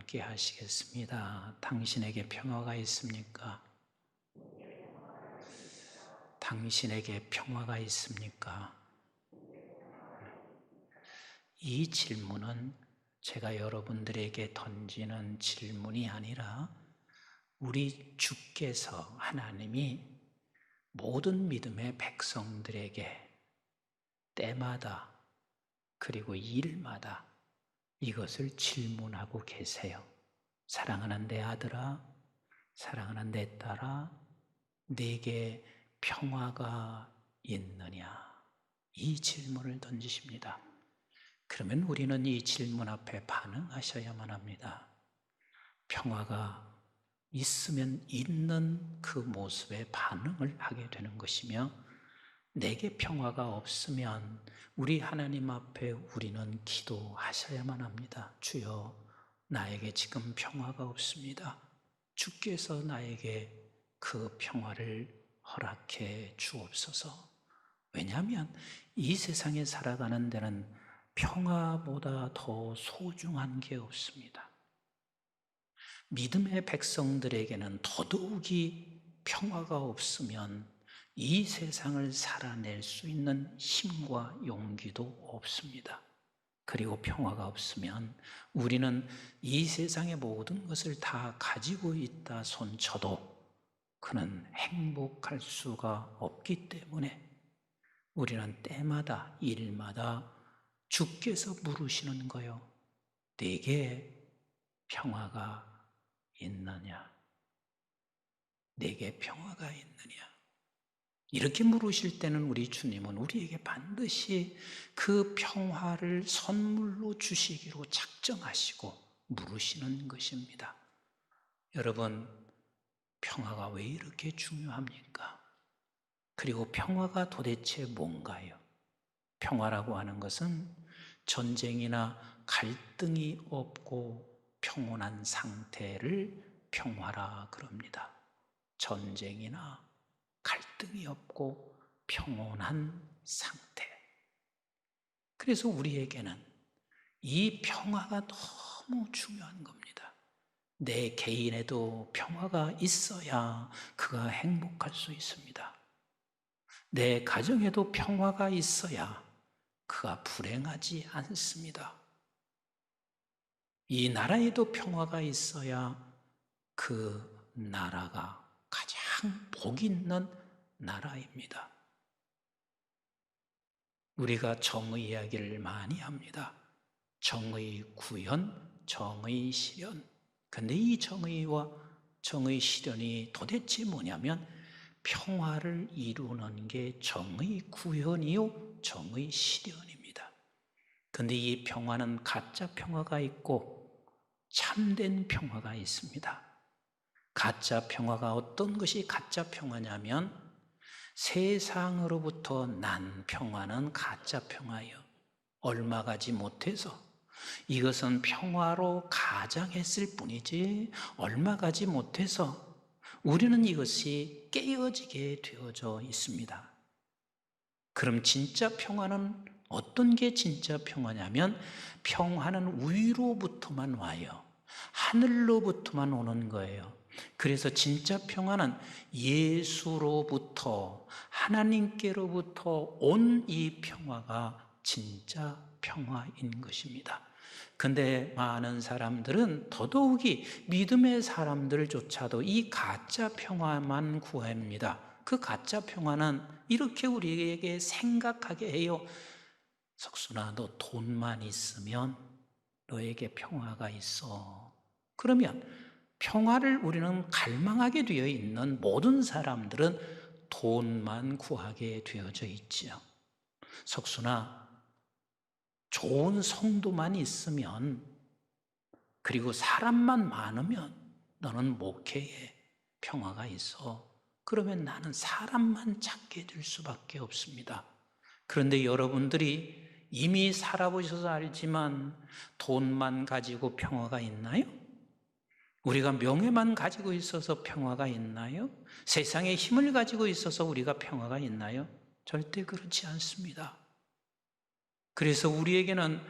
함께 하시겠습니다. 당신에게 평화가 있습니까? 당신에게 평화가 있습니까? 이 질문은 제가 여러분들에게 던지는 질문이 아니라 우리 주께서 하나님이 모든 믿음의 백성들에게 때마다 그리고 일마다 이것을 질문하고 계세요. 사랑하는 내 아들아, 사랑하는 내 딸아, 내게 평화가 있느냐? 이 질문을 던지십니다. 그러면 우리는 이 질문 앞에 반응하셔야만 합니다. 평화가 있으면 있는 그 모습에 반응을 하게 되는 것이며, 내게 평화가 없으면 우리 하나님 앞에 우리는 기도하셔야만 합니다. 주여, 나에게 지금 평화가 없습니다. 주께서 나에게 그 평화를 허락해 주옵소서. 왜냐하면 이 세상에 살아가는 데는 평화보다 더 소중한 게 없습니다. 믿음의 백성들에게는 더더욱이 평화가 없으면 이 세상을 살아낼 수 있는 힘과 용기도 없습니다. 그리고 평화가 없으면 우리는 이 세상의 모든 것을 다 가지고 있다 손쳐도 그는 행복할 수가 없기 때문에 우리는 때마다 일마다 주께서 물으시는 거요. 내게 평화가 있느냐? 내게 평화가 있느냐? 이렇게 물으실 때는 우리 주님은 우리에게 반드시 그 평화를 선물로 주시기로 작정하시고 물으시는 것입니다. 여러분, 평화가 왜 이렇게 중요합니까? 그리고 평화가 도대체 뭔가요? 평화라고 하는 것은 전쟁이나 갈등이 없고 평온한 상태를 평화라 그럽니다. 전쟁이나 갈등이 없고 평온한 상태. 그래서 우리에게는 이 평화가 너무 중요한 겁니다. 내 개인에도 평화가 있어야 그가 행복할 수 있습니다. 내 가정에도 평화가 있어야 그가 불행하지 않습니다. 이 나라에도 평화가 있어야 그 나라가 가장 복 있는 나라입니다. 우리가 정의 이야기를 많이 합니다. 정의 구현, 정의 실현. 근데 이 정의와 정의 실현이 도대체 뭐냐면 평화를 이루는 게 정의 구현이요, 정의 실현입니다. 근데 이 평화는 가짜 평화가 있고 참된 평화가 있습니다. 가짜 평화가 어떤 것이 가짜 평화냐면 세상으로부터 난 평화는 가짜 평화예요. 얼마 가지 못해서 이것은 평화로 가장했을 뿐이지 얼마 가지 못해서 우리는 이것이 깨어지게 되어져 있습니다. 그럼 진짜 평화는 어떤 게 진짜 평화냐면 평화는 위로부터만 와요. 하늘로부터만 오는 거예요. 그래서 진짜 평화는 예수로부터 하나님께로부터 온 이 평화가 진짜 평화인 것입니다. 근데 많은 사람들은 더더욱이 믿음의 사람들조차도 이 가짜 평화만 구합니다. 그 가짜 평화는 이렇게 우리에게 생각하게 해요. 석순아, 너 돈만 있으면 너에게 평화가 있어. 그러면 평화를 우리는 갈망하게 되어 있는 모든 사람들은 돈만 구하게 되어져 있지요. 석순아, 좋은 성도만 있으면 그리고 사람만 많으면 너는 목회에 평화가 있어. 그러면 나는 사람만 찾게 될 수밖에 없습니다. 그런데 여러분들이 이미 살아보셔서 알지만 돈만 가지고 평화가 있나요? 우리가 명예만 가지고 있어서 평화가 있나요? 세상의 힘을 가지고 있어서 우리가 평화가 있나요? 절대 그렇지 않습니다. 그래서 우리에게는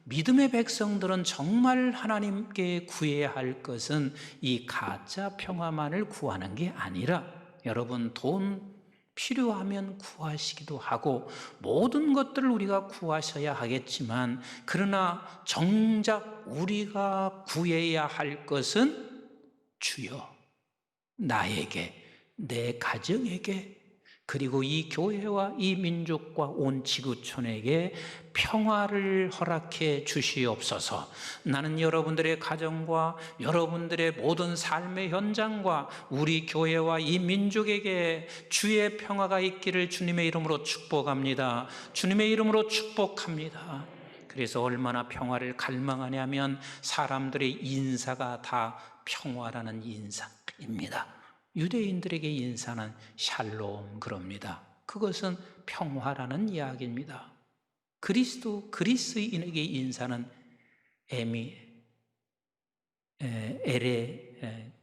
믿음의 백성들은 정말 하나님께 구해야 할 것은 이 가짜 평화만을 구하는 게 아니라, 여러분, 돈 필요하면 구하시기도 하고 모든 것들을 우리가 구하셔야 하겠지만, 그러나 정작 우리가 구해야 할 것은 주여, 나에게, 내 가정에게, 그리고 이 교회와 이 민족과 온 지구촌에게 평화를 허락해 주시옵소서. 나는 여러분들의 가정과 여러분들의 모든 삶의 현장과 우리 교회와 이 민족에게 주의 평화가 있기를 주님의 이름으로 축복합니다. 주님의 이름으로 축복합니다. 그래서 얼마나 평화를 갈망하냐면 사람들의 인사가 다 평화라는 인사입니다. 유대인들에게 인사는 샬롬 그럽니다. 그것은 평화라는 이야기입니다. 그리스인에게 인사는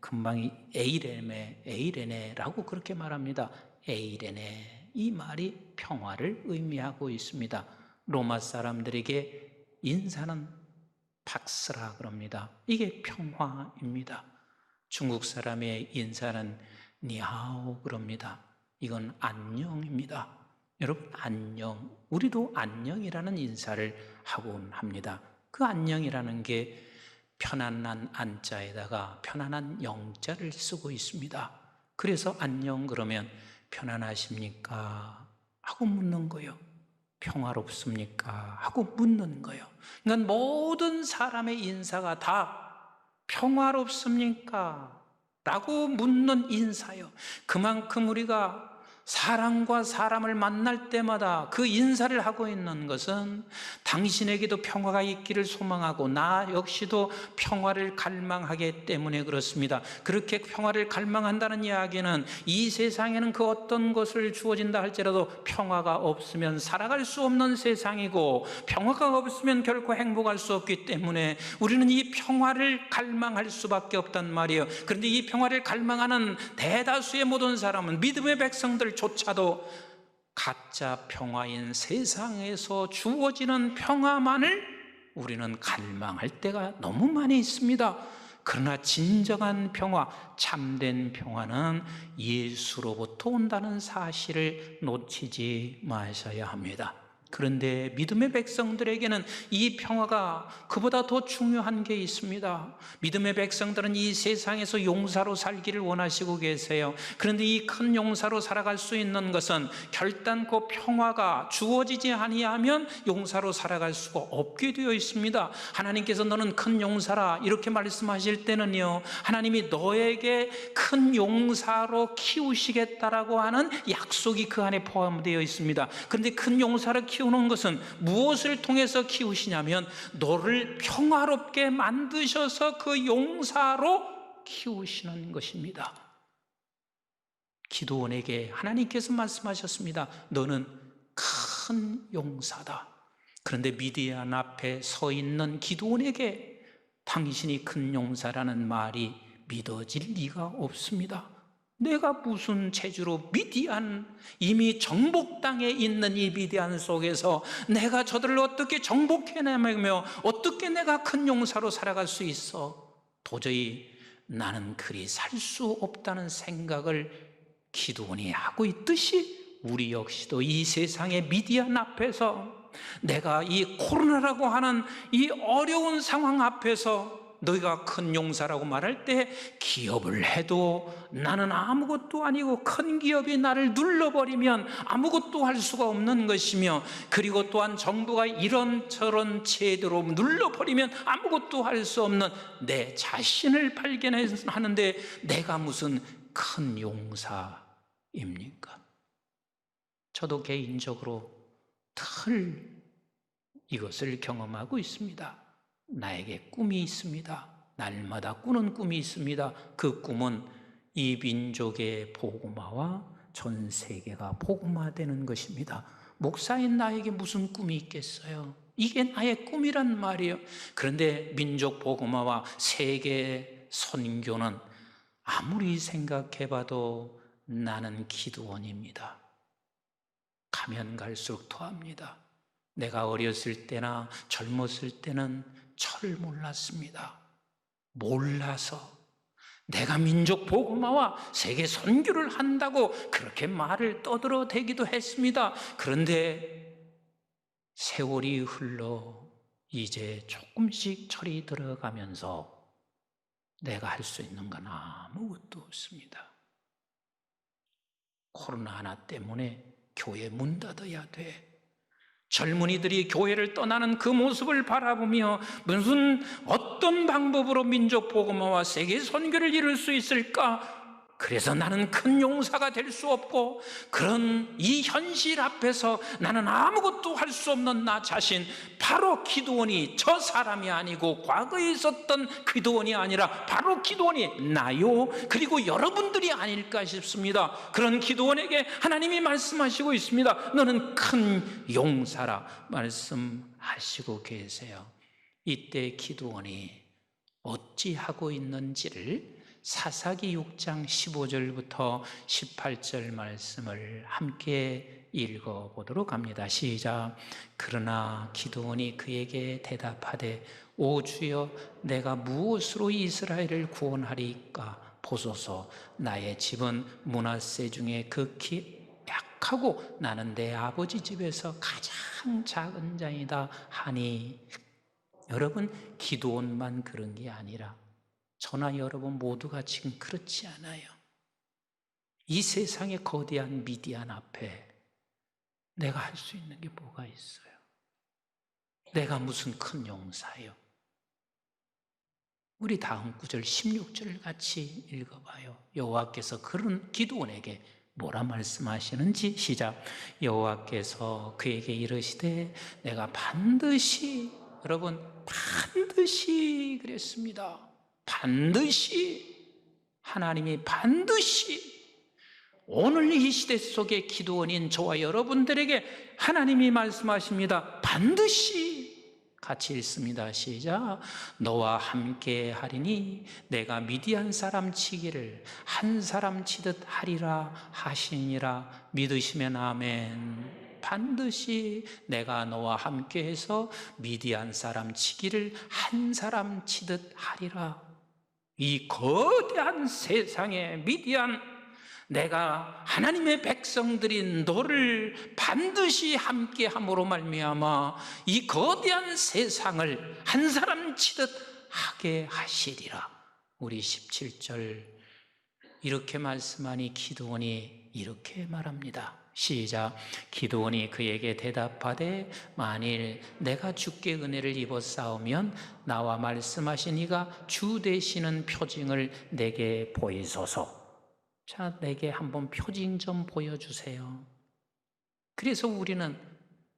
금방이 에이레네라고 그렇게 말합니다. 에이레네, 이 말이 평화를 의미하고 있습니다. 로마 사람들에게 인사는 박스라 그럽니다. 이게 평화입니다. 중국 사람의 인사는 니하오 그럽니다. 이건 안녕입니다. 여러분, 안녕. 우리도 안녕이라는 인사를 하곤 합니다. 그 안녕이라는 게 편안한 안자에다가 편안한 영자를 쓰고 있습니다. 그래서 안녕 그러면 편안하십니까? 하고 묻는 거예요. 평화롭습니까? 하고 묻는 거예요. 그러니까 모든 사람의 인사가 다 평화롭습니까? 라고 묻는 인사요. 그만큼 우리가 사람과 사람을 만날 때마다 그 인사를 하고 있는 것은 당신에게도 평화가 있기를 소망하고 나 역시도 평화를 갈망하기 때문에 그렇습니다. 그렇게 평화를 갈망한다는 이야기는 이 세상에는 그 어떤 것을 주어진다 할지라도 평화가 없으면 살아갈 수 없는 세상이고, 평화가 없으면 결코 행복할 수 없기 때문에 우리는 이 평화를 갈망할 수밖에 없단 말이에요. 그런데 이 평화를 갈망하는 대다수의 모든 사람은, 믿음의 백성들 조차도 가짜 평화인 세상에서 주어지는 평화만을 우리는 갈망할 때가 너무 많이 있습니다. 그러나 진정한 평화, 참된 평화는 예수로부터 온다는 사실을 놓치지 마셔야 합니다. 그런데 믿음의 백성들에게는 이 평화가 그보다 더 중요한 게 있습니다. 믿음의 백성들은 이 세상에서 용사로 살기를 원하시고 계세요. 그런데 이 큰 용사로 살아갈 수 있는 것은 결단코 평화가 주어지지 아니하면 용사로 살아갈 수가 없게 되어 있습니다. 하나님께서 너는 큰 용사라 이렇게 말씀하실 때는요, 하나님이 너에게 큰 용사로 키우시겠다라고 하는 약속이 그 안에 포함되어 있습니다. 그런데 큰 용사를 키우는 것은 무엇을 통해서 키우시냐면, 너를 평화롭게 만드셔서 그 용사로 키우시는 것입니다. 기드온에게 하나님께서 말씀하셨습니다. 너는 큰 용사다. 그런데 미디안 앞에 서 있는 기드온에게 당신이 큰 용사라는 말이 믿어질 리가 없습니다. 내가 무슨 재주로 이미 정복 땅에 있는 이 미디안 속에서 내가 저들을 어떻게 정복해내며 어떻게 내가 큰 용사로 살아갈 수 있어? 도저히 나는 그리 살 수 없다는 생각을 기드온이 하고 있듯이, 우리 역시도 이 세상의 미디안 앞에서, 내가 이 코로나라고 하는 이 어려운 상황 앞에서 너희가 큰 용사라고 말할 때, 기업을 해도 나는 아무것도 아니고 큰 기업이 나를 눌러버리면 아무것도 할 수가 없는 것이며, 그리고 또한 정부가 이런저런 제도로 눌러버리면 아무것도 할 수 없는 내 자신을 발견하는데 내가 무슨 큰 용사입니까? 저도 개인적으로 늘 이것을 경험하고 있습니다. 나에게 꿈이 있습니다. 날마다 꾸는 꿈이 있습니다. 그 꿈은 이 민족의 복음화와 전 세계가 복음화되는 것입니다. 목사인 나에게 무슨 꿈이 있겠어요? 이게 나의 꿈이란 말이에요. 그런데 민족 복음화와 세계 선교는 아무리 생각해봐도 나는 기드온입니다. 가면 갈수록 더합니다. 내가 어렸을 때나 젊었을 때는 철을 몰랐습니다. 몰라서 내가 민족 복음화와 세계 선교를 한다고 그렇게 말을 떠들어대기도 했습니다. 그런데 세월이 흘러 이제 조금씩 철이 들어가면서 내가 할 수 있는 건 아무것도 없습니다. 코로나 하나 때문에 교회 문 닫아야 돼. 젊은이들이 교회를 떠나는 그 모습을 바라보며 어떤 방법으로 민족 복음화와 세계 선교를 이룰 수 있을까? 그래서 나는 큰 용사가 될 수 없고, 그런 이 현실 앞에서 나는 아무것도 할 수 없는 나 자신, 바로 기드온이 저 사람이 아니고 과거에 있었던 기드온이 아니라 바로 기드온이 나요, 그리고 여러분들이 아닐까 싶습니다. 그런 기드온에게 하나님이 말씀하시고 있습니다. 너는 큰 용사라 말씀하시고 계세요. 이때 기드온이 어찌하고 있는지를 사사기 6장 15절부터 18절 말씀을 함께 읽어보도록 합니다. 시작. 그러나 기드온이 그에게 대답하되, 오 주여, 내가 무엇으로 이스라엘을 구원하리까? 보소서, 나의 집은 므낫세 중에 극히 약하고 나는 내 아버지 집에서 가장 작은 자이다 하니. 여러분, 기드온만 그런 게 아니라 저나 여러분 모두가 지금 그렇지 않아요. 이 세상의 거대한 미디안 앞에 내가 할 수 있는 게 뭐가 있어요? 내가 무슨 큰 용사예요? 우리 다음 구절 16절을 같이 읽어봐요. 여호와께서 그런 기드온에게 뭐라 말씀하시는지. 시작. 여호와께서 그에게 이르시되 내가 반드시, 여러분 반드시 그랬습니다. 반드시, 하나님이 반드시 오늘 이 시대 속의 기드온인 저와 여러분들에게 하나님이 말씀하십니다. 반드시. 같이 읽습니다. 시작. 너와 함께 하리니 내가 미디안 사람 치기를 한 사람 치듯 하리라 하시니라. 믿으시면 아멘. 반드시 내가 너와 함께해서 미디안 사람 치기를 한 사람 치듯 하리라. 이 거대한 세상에 미디안, 내가 하나님의 백성들인 너를 반드시 함께함으로 말미암아 이 거대한 세상을 한 사람 치듯 하게 하시리라. 우리 17절 이렇게 말씀하니 기드온이 이렇게 말합니다. 시작. 기드온이 그에게 대답하되 만일 내가 주께 은혜를 입어 싸우면 나와 말씀하신 이가 주 되시는 표징을 내게 보이소서. 자, 내게 한번 표징 좀 보여주세요. 그래서 우리는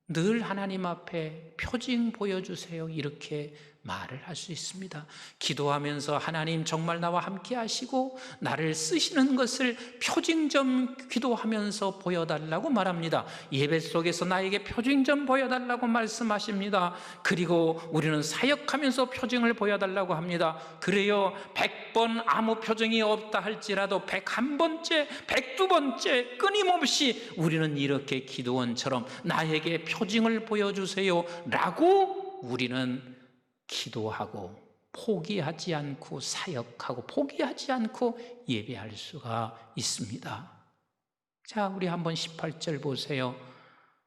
늘 하나님 앞에 표징 보여주세요 이렇게 말을 할 수 있습니다. 기도하면서 하나님 정말 나와 함께 하시고 나를 쓰시는 것을 표징 좀 기도하면서 보여달라고 말합니다. 예배 속에서 나에게 표징 좀 보여달라고 말씀하십니다. 그리고 우리는 사역하면서 표징을 보여달라고 합니다. 그래요, 100번 아무 표징이 없다 할지라도 101번째, 102번째 끊임없이 우리는 이렇게 기도원처럼 나에게 표징을 보여주세요 라고 우리는 기도하고 포기하지 않고 사역하고 포기하지 않고 예배할 수가 있습니다. 자, 우리 한번 18절 보세요.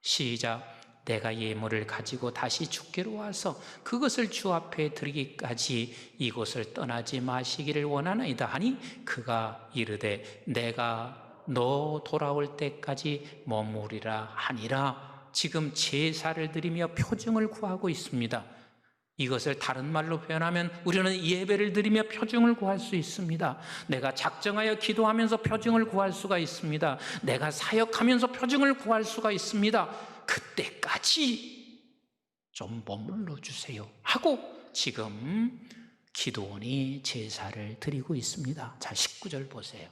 시작. 내가 예물을 가지고 다시 주께로 와서 그것을 주 앞에 드리기까지 이곳을 떠나지 마시기를 원하나이다 하니 그가 이르되 내가 너 돌아올 때까지 머무리라 하니라. 지금 제사를 드리며 표징을 구하고 있습니다. 이것을 다른 말로 표현하면 우리는 예배를 드리며 표징을 구할 수 있습니다. 내가 작정하여 기도하면서 표징을 구할 수가 있습니다. 내가 사역하면서 표징을 구할 수가 있습니다. 그때까지 좀 머물러 주세요 하고 지금 기드온이 제사를 드리고 있습니다. 자, 19절 보세요.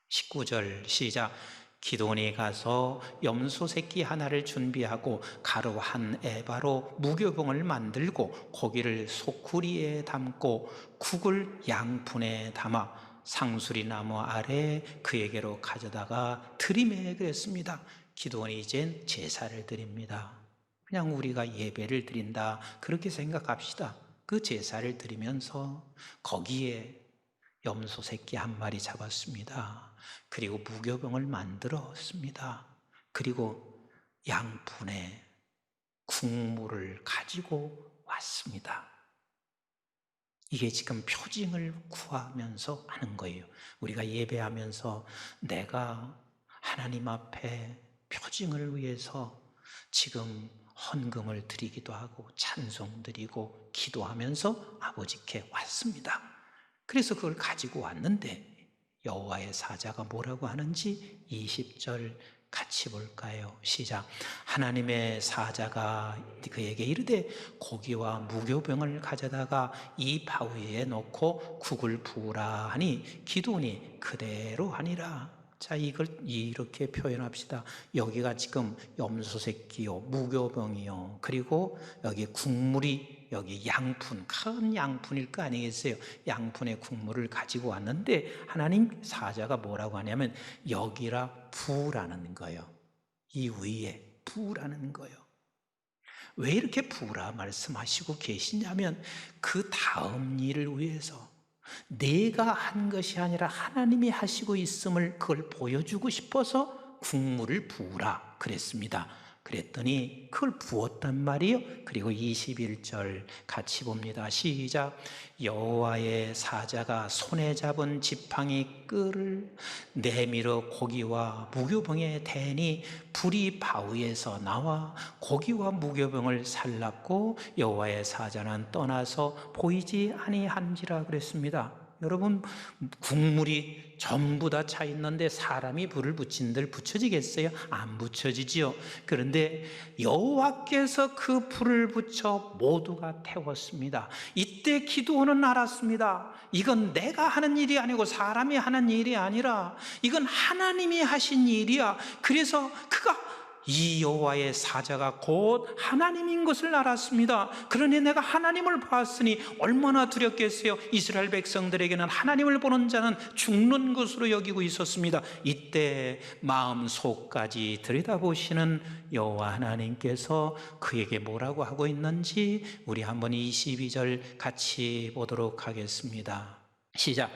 19절 시작. 기드온이 가서 염소 새끼 하나를 준비하고 가루 한 에바로 무교봉을 만들고 고기를 소쿠리에 담고 국을 양푼에 담아 상수리 나무 아래 그에게로 가져다가 드리매 그랬습니다. 기드온이 이젠 제사를 드립니다. 그냥 우리가 예배를 드린다 그렇게 생각합시다. 그 제사를 드리면서 거기에 염소 새끼 한 마리 잡았습니다. 그리고 무교병을 만들었습니다. 그리고 양푼에 국물을 가지고 왔습니다. 이게 지금 표징을 구하면서 하는 거예요. 우리가 예배하면서 내가 하나님 앞에 표징을 위해서 지금 헌금을 드리기도 하고 찬송 드리고 기도하면서 아버지께 왔습니다. 그래서 그걸 가지고 왔는데 여호와의 사자가 뭐라고 하는지 20절 같이 볼까요? 시작. 하나님의 사자가 그에게 이르되 고기와 무교병을 가져다가 이 바위에 놓고 국을 부으라 하니 기도니 그대로 하니라. 자, 이걸 이렇게 표현합시다. 여기가 지금 염소 새끼요, 무교병이요, 그리고 여기 국물이 여기 양푼, 큰 양푼일 거 아니겠어요? 양푼의 국물을 가지고 왔는데 하나님 사자가 뭐라고 하냐면 여기라 부으라는 거예요. 이 위에 부으라는 거예요. 왜 이렇게 부으라 말씀하시고 계시냐면 그 다음 일을 위해서 내가 한 것이 아니라 하나님이 하시고 있음을 그걸 보여주고 싶어서 국물을 부으라 그랬습니다. 그랬더니 그걸 부었단 말이에요. 그리고 21절 같이 봅니다. 시작. 여호와의 사자가 손에 잡은 지팡이 끈을 내밀어 고기와 무교병에 대니 불이 바위에서 나와 고기와 무교병을 살랐고 여호와의 사자는 떠나서 보이지 아니한지라 그랬습니다. 여러분, 국물이 전부 다 차 있는데 사람이 불을 붙인들 붙여지겠어요? 안 붙여지지요. 그런데 여호와께서 그 불을 붙여 모두가 태웠습니다. 이때 기드온은 알았습니다. 이건 내가 하는 일이 아니고 사람이 하는 일이 아니라 이건 하나님이 하신 일이야. 그래서 그가 이 여호와의 사자가 곧 하나님인 것을 알았습니다. 그러니 내가 하나님을 보았으니 얼마나 두렵겠어요. 이스라엘 백성들에게는 하나님을 보는 자는 죽는 것으로 여기고 있었습니다. 이때 마음속까지 들여다보시는 여호와 하나님께서 그에게 뭐라고 하고 있는지 우리 한번 22절 같이 보도록 하겠습니다. 시작.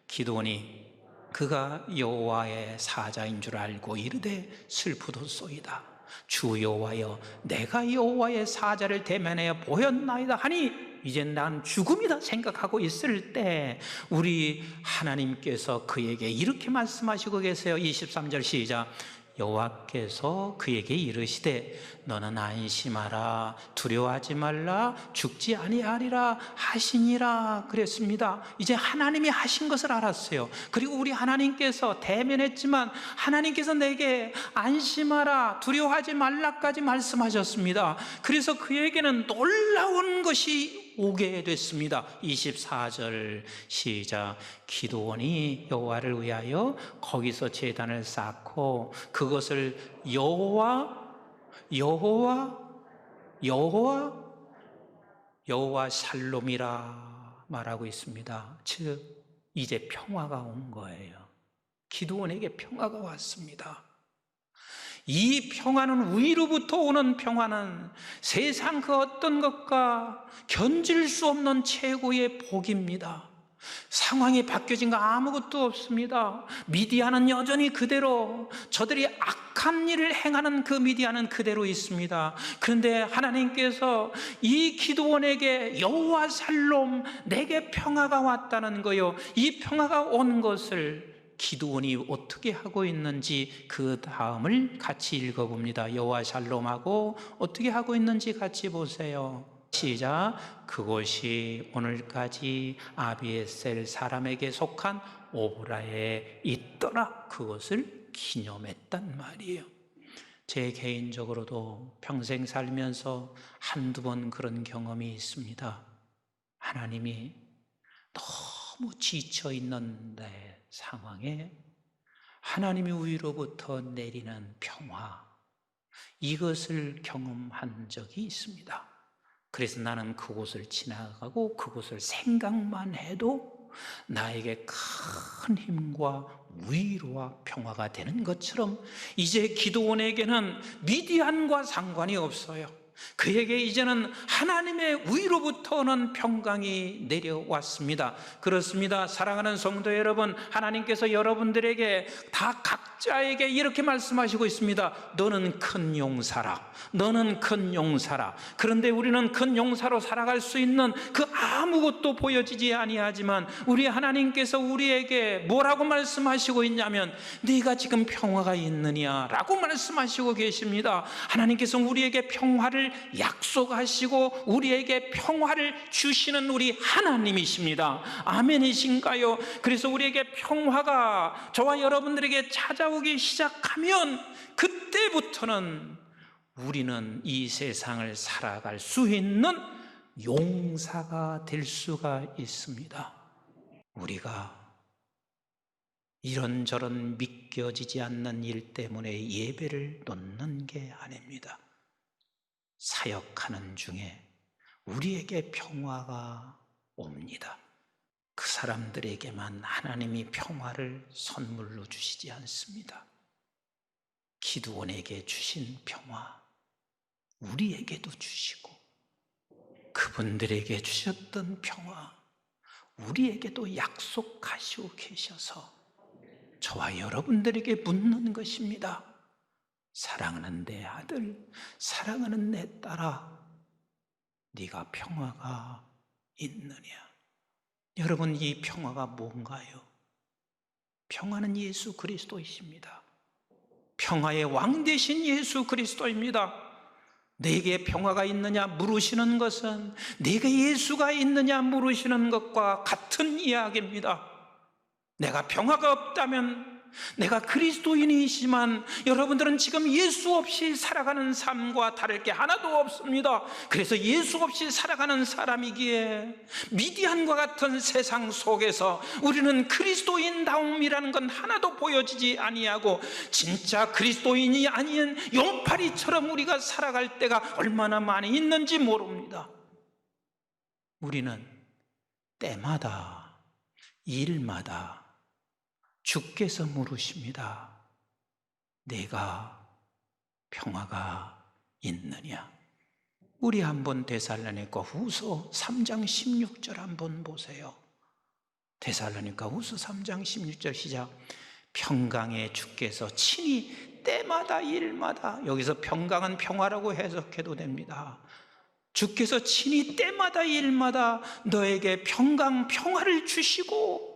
기드온이 그가 여호와의 사자인 줄 알고 이르되 슬프도소이다. 주 여호와여, 내가 여호와의 사자를 대면하여 보였나이다 하니 이제 난 죽음이다 생각하고 있을 때 우리 하나님께서 그에게 이렇게 말씀하시고 계세요. 23절 시작. 여호와께서 그에게 이르시되 너는 안심하라, 두려워하지 말라, 죽지 아니하리라 하시니라 그랬습니다. 이제 하나님이 하신 것을 알았어요. 그리고 우리 하나님께서 대면했지만 하나님께서 내게 안심하라, 두려워하지 말라까지 말씀하셨습니다. 그래서 그에게는 놀라운 것이 오게 됐습니다. 24절 시작. 기드온이 여호와를 위하여 거기서 제단을 쌓고 그것을 여호와 샬롬이라 말하고 있습니다. 즉 이제 평화가 온 거예요. 기드온에게 평화가 왔습니다. 이 평화는 위로부터 오는 평화는 세상 그 어떤 것과 견질 수 없는 최고의 복입니다. 상황이 바뀌어진 거 아무것도 없습니다. 미디안은 여전히 그대로, 저들이 악한 일을 행하는 그 미디안은 그대로 있습니다. 그런데 하나님께서 이 기드온에게 여호와 샬롬, 내게 평화가 왔다는 거요. 이 평화가 온 것을 기드온이 어떻게 하고 있는지 그 다음을 같이 읽어봅니다. 여호와 샬롬하고 어떻게 하고 있는지 같이 보세요. 시작. 그곳이 오늘까지 아비에셀 사람에게 속한 오브라에 있더라. 그것을 기념했단 말이에요. 제 개인적으로도 평생 살면서 한두 번 그런 경험이 있습니다. 하나님이 너무 지쳐 있는데 상황에 하나님이 위로부터 내리는 평화, 이것을 경험한 적이 있습니다. 그래서 나는 그곳을 지나가고 그곳을 생각만 해도 나에게 큰 힘과 위로와 평화가 되는 것처럼 이제 기드온에게는 미디안과 상관이 없어요. 그에게 이제는 하나님의 위로부터 오는 평강이 내려왔습니다. 그렇습니다. 사랑하는 성도 여러분, 하나님께서 여러분들에게 다 각자에게 이렇게 말씀하시고 있습니다. 너는 큰 용사라. 너는 큰 용사라. 그런데 우리는 큰 용사로 살아갈 수 있는 그 아무것도 보여지지 아니하지만 우리 하나님께서 우리에게 뭐라고 말씀하시고 있냐면 네가 지금 평화가 있느냐라고 말씀하시고 계십니다. 하나님께서 우리에게 평화를 약속하시고 우리에게 평화를 주시는 우리 하나님이십니다. 아멘이신가요? 그래서 우리에게 평화가 저와 여러분들에게 찾아오기 시작하면 그때부터는 우리는 이 세상을 살아갈 수 있는 용사가 될 수가 있습니다. 우리가 이런저런 믿겨지지 않는 일 때문에 예배를 놓는 게 아닙니다. 사역하는 중에 우리에게 평화가 옵니다. 그 사람들에게만 하나님이 평화를 선물로 주시지 않습니다. 기드온에게 주신 평화 우리에게도 주시고 그분들에게 주셨던 평화 우리에게도 약속하시고 계셔서 저와 여러분들에게 묻는 것입니다. 사랑하는 내 아들, 사랑하는 내 딸아, 네가 평화가 있느냐? 여러분, 이 평화가 뭔가요? 평화는 예수 그리스도이십니다. 평화의 왕 되신 예수 그리스도입니다. 내게 평화가 있느냐 물으시는 것은 내게 예수가 있느냐 물으시는 것과 같은 이야기입니다. 내가 평화가 없다면 내가 그리스도인이지만 여러분들은 지금 예수 없이 살아가는 삶과 다를 게 하나도 없습니다. 그래서 예수 없이 살아가는 사람이기에 미디안과 같은 세상 속에서 우리는 그리스도인다움이라는 건 하나도 보여지지 아니하고 진짜 그리스도인이 아닌 용팔이처럼 우리가 살아갈 때가 얼마나 많이 있는지 모릅니다. 우리는 때마다 일마다 주께서 물으십니다. 내가 평화가 있느냐? 우리 한번 데살로니가 후서 3장 16절 한번 보세요. 데살로니가 후서 3장 16절 시작. 평강의 주께서 친히 때마다 일마다, 여기서 평강은 평화라고 해석해도 됩니다. 주께서 친히 때마다 일마다 너에게 평화를 주시고,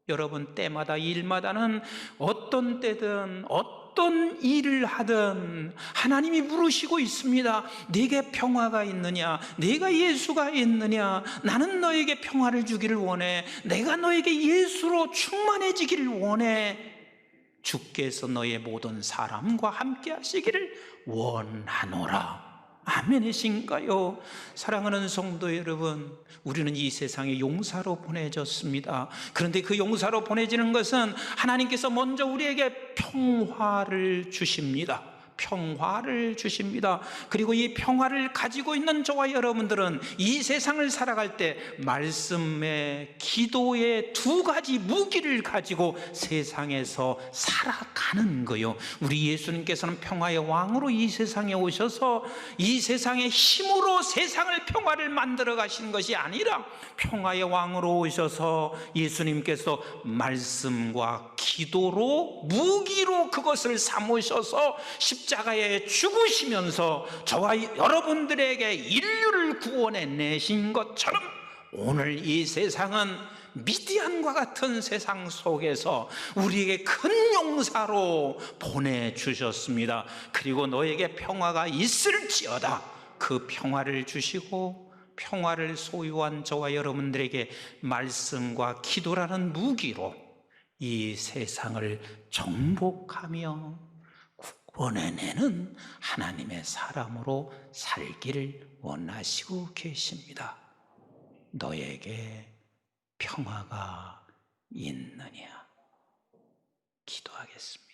여러분 때마다 일마다는 어떤 때든 어떤 일을 하든 하나님이 물으시고 있습니다. 네게 평화가 있느냐? 네가 예수가 있느냐? 나는 너에게 평화를 주기를 원해. 내가 너에게 예수로 충만해지기를 원해. 주께서 너의 모든 사람과 함께 하시기를 원하노라. 아멘이신가요? 사랑하는 성도 여러분, 우리는 이 세상에 용사로 보내졌습니다. 그런데 그 용사로 보내지는 것은 하나님께서 먼저 우리에게 평화를 주십니다. 평화를 주십니다. 그리고 이 평화를 가지고 있는 저와 여러분들은 이 세상을 살아갈 때 말씀의, 기도의 두 가지 무기를 가지고 세상에서 살아가는 거요. 우리 예수님께서는 평화의 왕으로 이 세상에 오셔서 이 세상의 힘으로 세상을 평화를 만들어 가시는 것이 아니라 평화의 왕으로 오셔서 예수님께서 말씀과 기도로 무기로 그것을 삼으셔서 십자가에 죽으시면서 저와 여러분들에게 인류를 구원해 내신 것처럼 오늘 이 세상은 미디안과 같은 세상 속에서 우리에게 큰 용사로 보내주셨습니다. 그리고 너에게 평화가 있을지어다. 그 평화를 주시고 평화를 소유한 저와 여러분들에게 말씀과 기도라는 무기로 이 세상을 정복하며 구원해내는 하나님의 사람으로 살기를 원하시고 계십니다. 너에게 평화가 있느냐? 기도하겠습니다.